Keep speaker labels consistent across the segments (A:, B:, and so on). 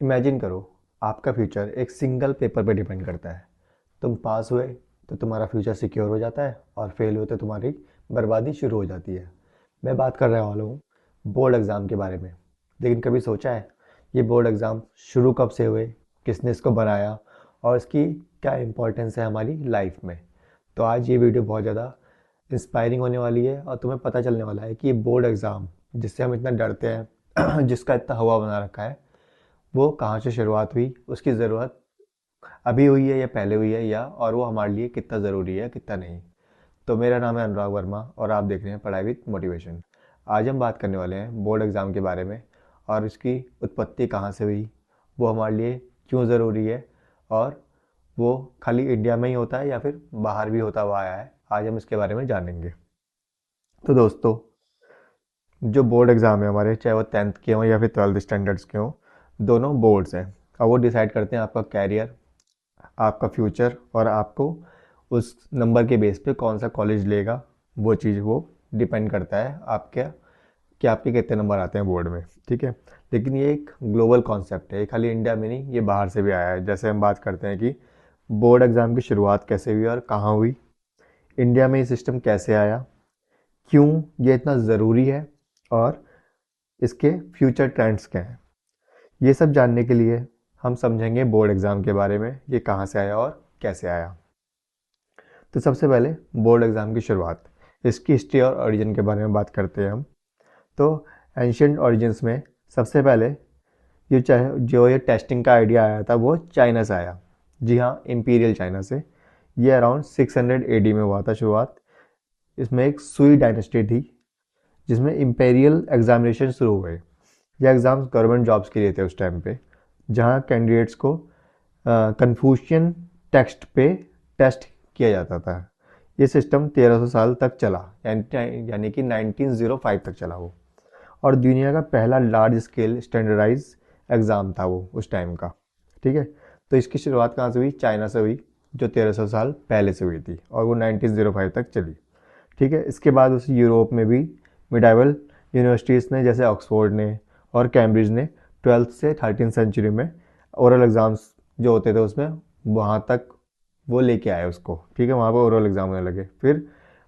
A: Imagine करो, आपका future एक सिंगल पेपर पे डिपेंड करता है। तुम पास हुए तो तुम्हारा फ्यूचर सिक्योर हो जाता है और फेल हुए तो तुम्हारी बर्बादी शुरू हो जाती है। मैं बात कर रहा वाला हूँ बोर्ड एग्ज़ाम के बारे में। लेकिन कभी सोचा है ये बोर्ड एग्ज़ाम शुरू कब से हुए, किसने इसको बनाया और इसकी क्या इम्पोर्टेंस है हमारी लाइफ में। तो आज ये वीडियो बहुत ज़्यादा इंस्पायरिंग होने वाली है और तुम्हें पता चलने वाला है कि ये बोर्ड एग्ज़ाम जिससे हम इतना डरते हैं जिसका इतना हवा बना रखा है, वो कहाँ से शुरुआत हुई, उसकी ज़रूरत अभी हुई है या पहले हुई है, या और वो हमारे लिए कितना ज़रूरी है कितना नहीं। तो मेरा नाम है अनुराग वर्मा और आप देख रहे हैं पढ़ाई विद मोटिवेशन। आज हम बात करने वाले हैं बोर्ड एग्ज़ाम के बारे में और इसकी उत्पत्ति कहाँ से हुई, वो हमारे लिए क्यों ज़रूरी है और वो खाली इंडिया में ही होता है या फिर बाहर भी होता हुआ आया है। आज हम इसके बारे में जानेंगे। तो दोस्तों, जो बोर्ड एग्ज़ाम है हमारे, चाहे वो 10th के हों या फिर 12th स्टैंडर्ड्स के हों, दोनों बोर्ड्स हैं और वो डिसाइड करते हैं आपका कैरियर, आपका फ्यूचर और आपको उस नंबर के बेस पे कौन सा कॉलेज लेगा। वो चीज़ वो डिपेंड करता है आपके कि आपके कितने नंबर आते हैं बोर्ड में। ठीक है, लेकिन ये एक ग्लोबल कॉन्सेप्ट है, ये खाली इंडिया में नहीं, ये बाहर से भी आया है। जैसे हम बात करते हैं कि बोर्ड एग्ज़ाम की शुरुआत कैसे हुई और कहाँ हुई, इंडिया में ये सिस्टम कैसे आया, क्यों ये इतना ज़रूरी है और इसके फ्यूचर ट्रेंड्स क्या हैं। ये सब जानने के लिए हम समझेंगे बोर्ड एग्ज़ाम के बारे में, ये कहाँ से आया और कैसे आया। तो सबसे पहले बोर्ड एग्ज़ाम की शुरुआत, इसकी हिस्ट्री और ओरिजिन के बारे में बात करते हैं हम। तो एंशियंट ओरिजिन्स में सबसे पहले ये टेस्टिंग का आइडिया आया था वो चाइना से आया। जी हाँ, इम्पीरियल चाइना से। ये अराउंड 600 AD में हुआ था शुरुआत। इसमें एक सुई डायनेस्टी थी जिसमें इम्पेरियल एग्जामिनेशन शुरू हुए। ये एग्ज़ाम्स गवर्नमेंट जॉब्स के लिए थे उस टाइम पे, जहाँ कैंडिडेट्स को कन्फ्यूशियन टेक्स्ट पे टेस्ट किया जाता था। ये सिस्टम 1300 साल तक चला, यानी कि 1905 तक चला वो। और दुनिया का पहला लार्ज स्केल स्टैंडर्डाइज एग्ज़ाम था वो उस टाइम का। ठीक है, तो इसकी शुरुआत कहाँ से हुई? चाइना से हुई, जो 1300 साल पहले से हुई थी और वो 1905 तक चली। ठीक है, इसके बाद उसी यूरोप में भी मिडाइवल यूनिवर्सिटीज़ ने, जैसे ऑक्सफोर्ड ने और कैम्ब्रिज ने, 12th से 13th सेंचुरी में ओरल एग्ज़ाम्स जो होते थे उसमें वहाँ तक वो लेके आए उसको। ठीक है, वहाँ पर ओरल एग्ज़ाम होने लगे। फिर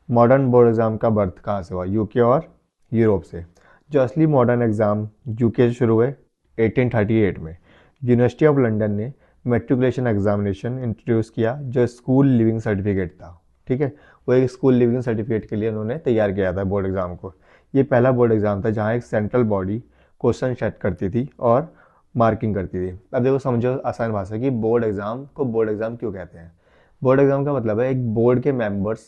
A: मॉडर्न बोर्ड एग्ज़ाम का बर्थ कहाँ से हुआ? यूके और यूरोप से। जो असली मॉडर्न एग्ज़ाम यूके से शुरू हुए 1838 में। यूनिवर्सिटी ऑफ लंदन ने मेट्रिकुलेशन एग्जामिनेशन इंट्रोड्यूस किया, जो स्कूल लिविंग सर्टिफिकेट था। ठीक है, वो एक स्कूल लिविंग सर्टिफिकेट के लिए उन्होंने तैयार किया था बोर्ड एग्ज़ाम को। ये पहला बोर्ड एग्ज़ाम था जहाँ एक सेंट्रल बॉडी क्वेश्चन सेट करती थी और मार्किंग करती थी। अब देखो, समझो आसान भाषा कि बोर्ड एग्ज़ाम को बोर्ड एग्ज़ाम क्यों कहते हैं। बोर्ड एग्ज़ाम का मतलब है एक बोर्ड के मेंबर्स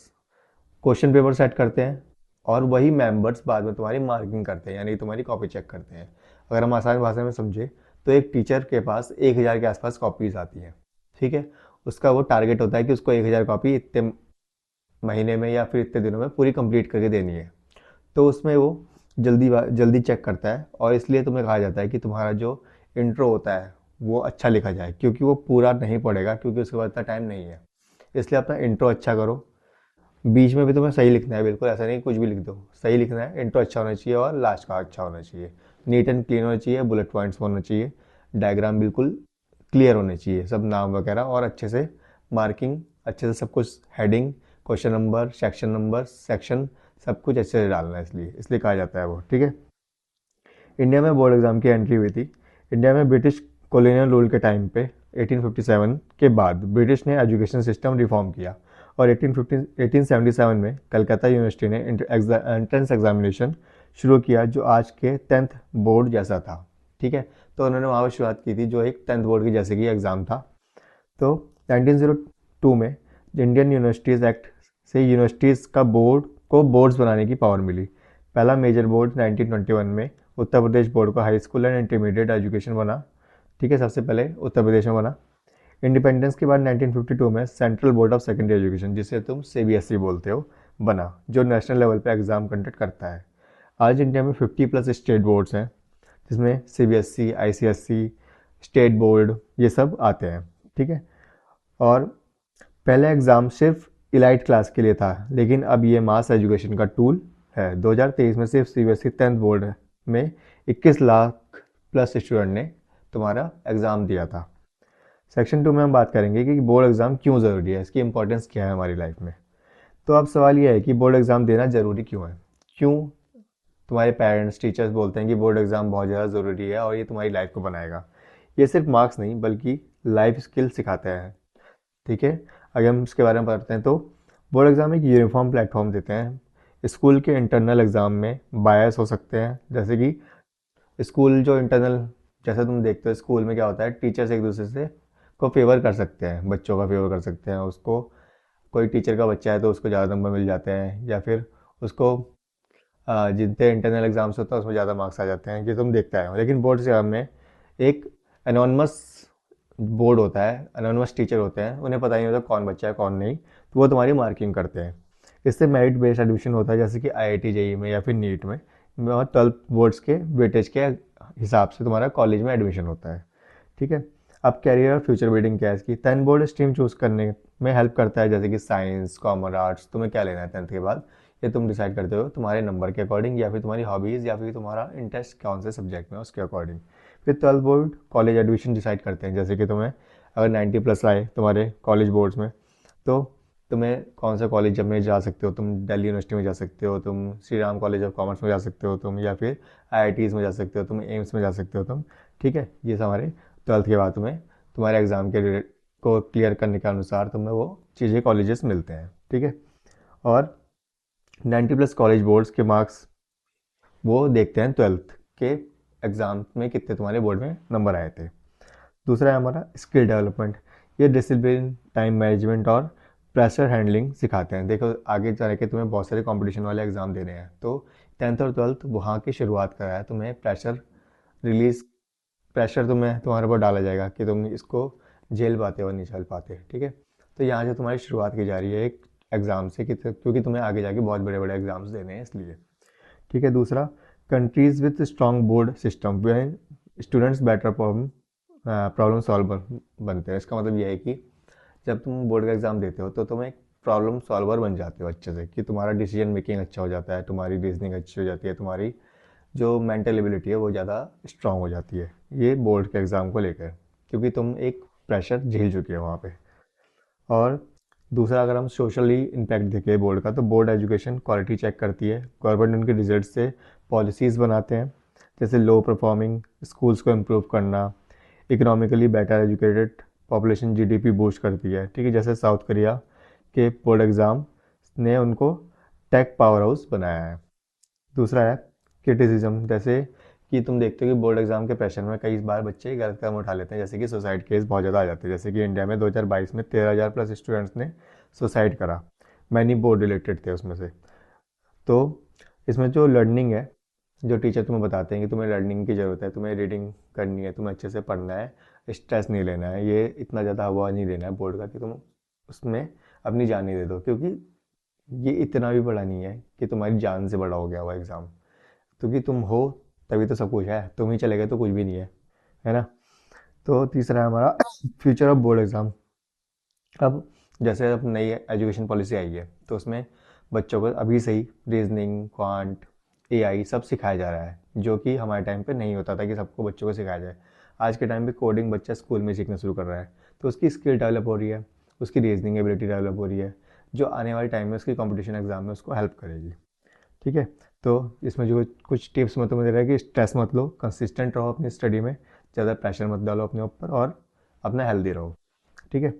A: क्वेश्चन पेपर सेट करते हैं और वही मेंबर्स बाद में तुम्हारी मार्किंग करते हैं, यानी तुम्हारी कॉपी चेक करते हैं। अगर हम आसान भाषा में समझे तो एक टीचर के पास 1000 के आसपास कॉपीज आती हैं। ठीक है, उसका वो टारगेट होता है कि उसको 1000 कॉपी इतने महीने में या फिर इतने दिनों में पूरी कंप्लीट करके देनी है। तो उसमें वो जल्दी जल्दी चेक करता है और इसलिए तुम्हें कहा जाता है कि तुम्हारा जो इंट्रो होता है वो अच्छा लिखा जाए, क्योंकि वो पूरा नहीं पढ़ेगा, क्योंकि उसके बाद इतना टाइम नहीं है। इसलिए अपना इंट्रो अच्छा करो। बीच में भी तुम्हें सही लिखना है, बिल्कुल ऐसा नहीं कुछ भी लिख दो, सही लिखना है। इंट्रो अच्छा होना चाहिए और लास्ट का अच्छा होना चाहिए। नीट एंड क्लीन होना चाहिए, बुलेट पॉइंट्स होना चाहिए, डायग्राम बिल्कुल क्लियर होने चाहिए, सब नाम वगैरह, और अच्छे से मार्किंग, अच्छे से सब कुछ, हेडिंग, क्वेश्चन नंबर, सेक्शन, सब कुछ अच्छे से डालना है, इसलिए इसलिए कहा जाता है वो। ठीक है, इंडिया में बोर्ड एग्ज़ाम की एंट्री हुई थी। इंडिया में ब्रिटिश कॉलोनियल रूल के टाइम पे 1857 के बाद ब्रिटिश ने एजुकेशन सिस्टम रिफॉर्म किया और 1877 में कलकत्ता यूनिवर्सिटी ने एंट्रेंस एग्जामिनेशन शुरू किया, जो आज के 10th बोर्ड जैसा था। ठीक है, तो उन्होंने वहाँ पर शुरुआत की थी, जो एक 10th बोर्ड की जैसे कि एग्ज़ाम था। तो 1902 में इंडियन यूनिवर्सिटीज़ एक्ट से यूनिवर्सिटीज़ का बोर्ड को बोर्ड्स बनाने की पावर मिली। पहला मेजर बोर्ड 1921 में उत्तर प्रदेश बोर्ड को high school and intermediate education बना। ठीक है, सबसे पहले उत्तर प्रदेश में बना। इंडिपेंडेंस के बाद 1952 में central board of secondary education, जिसे तुम CBSE बोलते हो, बना, जो नेशनल लेवल पे एग्ज़ाम कंडक्ट करता है। आज इंडिया में 50+ स्टेट बोर्ड्स हैं, जिसमें CBSE, ICSE, स्टेट बोर्ड, ये सब आते हैं। ठीक है, और पहले एग्ज़ाम सिर्फ इलाइट क्लास के लिए था, लेकिन अब ये मास एजुकेशन का टूल है। 2023 में सिर्फ CBSE 10th बोर्ड में 21 लाख प्लस स्टूडेंट ने तुम्हारा एग्ज़ाम दिया था। सेक्शन 2 में हम बात करेंगे कि बोर्ड एग्ज़ाम क्यों ज़रूरी है, इसकी इंपॉर्टेंस क्या है हमारी लाइफ में। तो अब सवाल ये है कि बोर्ड एग्ज़ाम देना ज़रूरी क्यों है, क्यों तुम्हारे पेरेंट्स टीचर्स बोलते हैं कि बोर्ड एग्ज़ाम बहुत ज़्यादा ज़रूरी है और ये तुम्हारी लाइफ को बनाएगा। ये सिर्फ मार्क्स नहीं बल्कि लाइफ स्किल सिखाते हैं। ठीक है, अगर हम इसके बारे में पढ़ते हैं तो बोर्ड एग्ज़ाम एक यूनिफॉर्म प्लेटफॉर्म देते हैं। स्कूल के इंटरनल एग्ज़ाम में बायस हो सकते हैं, जैसे कि स्कूल जो इंटरनल, जैसे तुम देखते हो स्कूल में क्या होता है, टीचर्स एक दूसरे से को फेवर कर सकते हैं, बच्चों का फेवर कर सकते हैं। उसको कोई टीचर का बच्चा है तो उसको ज़्यादा नंबर मिल जाते हैं, या फिर उसको जितने इंटरनल एग्जाम्स होते हैं उसमें ज़्यादा मार्क्स आ जाते हैं, ये तुम देखता है। लेकिन बोर्ड एग्जाम में एक अनोनमस बोर्ड होता है, अनोनमस टीचर होते हैं, उन्हें पता नहीं होता कौन बच्चा है कौन नहीं, तो वो तुम्हारी मार्किंग करते हैं। इससे मेरिट बेस्ड एडमिशन होता है, जैसे कि IIT JEE में या फिर नीट में, और 12 बोर्ड्स के वेटेज के हिसाब से तुम्हारा कॉलेज में एडमिशन होता है। ठीक है, अब कैरियर और फ्यूचर बिल्डिंग क्या है इसकी। 10 बोर्ड स्ट्रीम चूज़ करने में हेल्प करता है, जैसे कि साइंस, कॉमर्स, आर्ट्स, तुम्हें क्या लेना है 10th के बाद, ये तुम डिसाइड करते हो तुम्हारे नंबर के अकॉर्डिंग, या फिर तुम्हारी हॉबीज़, या फिर तुम्हारा इंटरेस्ट कौन से सब्जेक्ट में उसके अकॉर्डिंग। फिर 12 बोर्ड कॉलेज एडमिशन डिसाइड करते हैं, जैसे कि तुम्हें अगर 90+ आए तुम्हारे कॉलेज बोर्ड्स में, तो तुम्हें कौन सा कॉलेज में जा सकते हो, तुम दिल्ली यूनिवर्सिटी में जा सकते हो, तुम Shri Ram college of commerce में जा सकते हो तुम, या फिर IITs में जा सकते हो तुम, एम्स में जा सकते हो तुम। ठीक है, ये हमारे 12th के बाद तुम्हें तुम्हारे एग्ज़ाम के को क्लियर करने के अनुसार तुम्हें वो चीज़ें कॉलेजेस मिलते हैं। ठीक है, और 90+ कॉलेज बोर्ड्स के मार्क्स वो देखते हैं 12th के एग्ज़ाम में कितने तुम्हारे बोर्ड में नंबर आए थे। दूसरा है हमारा स्किल डेवलपमेंट। ये डिसिप्लिन, टाइम मैनेजमेंट और प्रेशर हैंडलिंग सिखाते हैं। देखो आगे जा के तुम्हें बहुत सारे कंपटीशन वाले एग्ज़ाम देने हैं, तो 10th और 12th वहाँ की शुरुआत करा है, तुम्हें प्रेशर तुम्हारे ऊपर डाला जाएगा कि तुम इसको झेल पाते हो नहीं झेल पाते। ठीक है, तो यहाँ से तुम्हारी शुरुआत की जा रही है एक एग्ज़ाम से, कि क्योंकि तुम्हें आगे जाके बहुत बड़े बड़े एग्ज़ाम्स देने हैं इसलिए। ठीक है, दूसरा, countries with strong board system when students better problem solver बनते हैं। इसका मतलब यह है कि जब तुम बोर्ड का एग्ज़ाम देते हो तो तुम एक प्रॉब्लम सॉल्वर बन जाते हो अच्छे से, कि तुम्हारा डिसीजन मेकिंग अच्छा हो जाता है, तुम्हारी रीजनिंग अच्छी हो जाती है, तुम्हारी जो मेंटल एबिलिटी है वो ज़्यादा स्ट्रांग हो जाती है ये बोर्ड के एग्ज़ाम को लेकर, क्योंकि तुम एक प्रेशर झेल चुके हो वहाँ पे। और दूसरा, अगर हम सोशली इम्पैक्ट देखें बोर्ड का, तो बोर्ड एजुकेशन क्वालिटी चेक करती है। गवर्नमेंट उनके रिजल्ट से पॉलिसीज़ बनाते हैं, जैसे लो परफॉर्मिंग स्कूल्स को इम्प्रूव करना, economically better educated population GDP boost करती है। ठीक है, जैसे साउथ कोरिया के बोर्ड एग्ज़ाम ने उनको टेक पावर हाउस बनाया है। दूसरा है क्रिटिसिज्म, जैसे कि तुम देखते हो कि बोर्ड एग्जाम के प्रेशर में कई बार बच्चे गलत कदम उठा लेते हैं, जैसे कि सुसाइड केस बहुत ज़्यादा आ जाते हैं। जैसे कि इंडिया में 2022 में 13,000+ स्टूडेंट्स ने सुसाइड करा, मैनी बोर्ड रिलेटेड थे उसमें से। तो इसमें जो लर्निंग है, जो टीचर तुम्हें बताते हैं कि तुम्हें लर्निंग की ज़रूरत है, तुम्हें रीडिंग करनी है, तुम्हें अच्छे से पढ़ना है, स्ट्रेस नहीं लेना है, ये इतना ज़्यादा हवा नहीं देना है बोर्ड का कि तुम उसमें अपनी जान ही दे दो, क्योंकि ये इतना भी बड़ा नहीं है कि तुम्हारी जान से बड़ा हो गया हुआ एग्ज़ाम। क्योंकि तुम हो तभी तो सब कुछ है, तुम ही चले गए तो कुछ भी नहीं है ना। तो तीसरा है हमारा फ्यूचर ऑफ बोर्ड एग्ज़ाम। अब जैसे अब नई एजुकेशन पॉलिसी आई है, तो उसमें बच्चों को अभी से ही रीजनिंग, क्वांट, AI सब सिखाया जा रहा है, जो कि हमारे टाइम पे नहीं होता था कि सबको बच्चों को सिखाया जाए। आज के टाइम पे कोडिंग बच्चा स्कूल में सीखना शुरू कर रहा है, तो उसकी स्किल डेवलप हो रही है, उसकी रीजनिंग एबिलिटी डेवलप हो रही है, जो आने वाले टाइम में उसकी कंपटीशन एग्जाम में उसको हेल्प करेगी। ठीक है, तो इसमें जो कुछ टिप्स मैं तुम्हें दे रहा है कि स्ट्रेस मत लो, कंसिस्टेंट रहो अपनी स्टडी में, ज़्यादा प्रेशर मत डालो अपने ऊपर, और अपना हेल्दी रहो। ठीक है,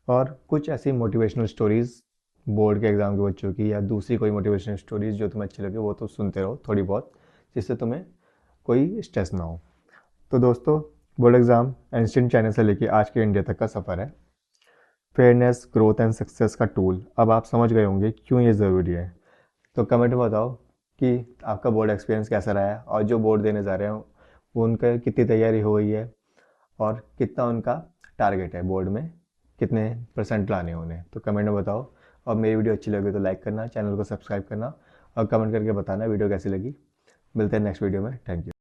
A: और कुछ ऐसी मोटिवेशनल स्टोरीज़ बोर्ड के एग्ज़ाम के बच्चों की, या दूसरी कोई मोटिवेशनल स्टोरीज़ जो तुम्हें अच्छी लगे वो तो सुनते रहो थोड़ी बहुत, जिससे तुम्हें कोई स्ट्रेस ना हो। तो दोस्तों, बोर्ड एग्ज़ाम एंशिएंट चाइना से लेके आज के इंडिया तक का सफ़र है, फेयरनेस, ग्रोथ एंड सक्सेस का टूल। अब आप समझ गए होंगे क्यों ये ज़रूरी है। तो कमेंट में बताओ कि आपका बोर्ड एक्सपीरियंस कैसा रहा है, और जो बोर्ड देने जा रहे हो वो उनका कितनी तैयारी हो गई है, और कितना उनका टारगेट है बोर्ड में, कितने % लाने हैं उन्हें। तो कमेंट में बताओ, और मेरी वीडियो अच्छी लगी तो लाइक करना, चैनल को सब्सक्राइब करना, और कमेंट करके बताना वीडियो कैसी लगी। मिलते हैं नेक्स्ट वीडियो में। Thank you.